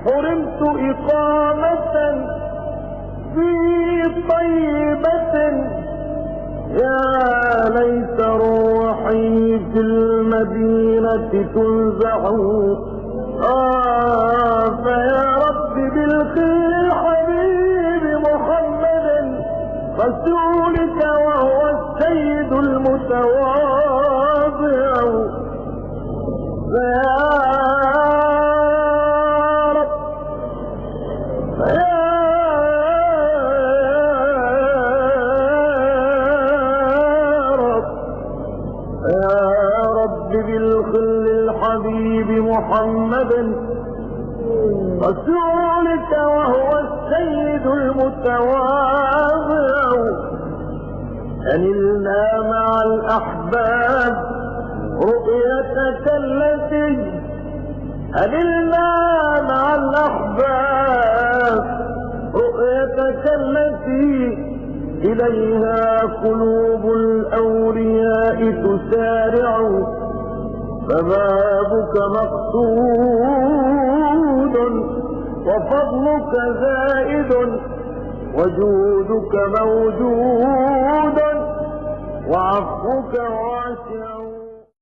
حرمت إقامة في طيبة، يا ليت روحي في المدينة تنزع. فيا رب بالخير الحبيب محمدا رسولك وهو السيد المتواضع. فيا بالخل الحبيب محمدا رسولك وهو السيد المتواضع. أنلنا مع الأحباب رؤيتك التي أنلنا مع الأحباب رؤيتك التي إليها قلوب الأولياء تسارع. فبابك مقصود وفضلك زائد وجودك موجود وعفوك واسع.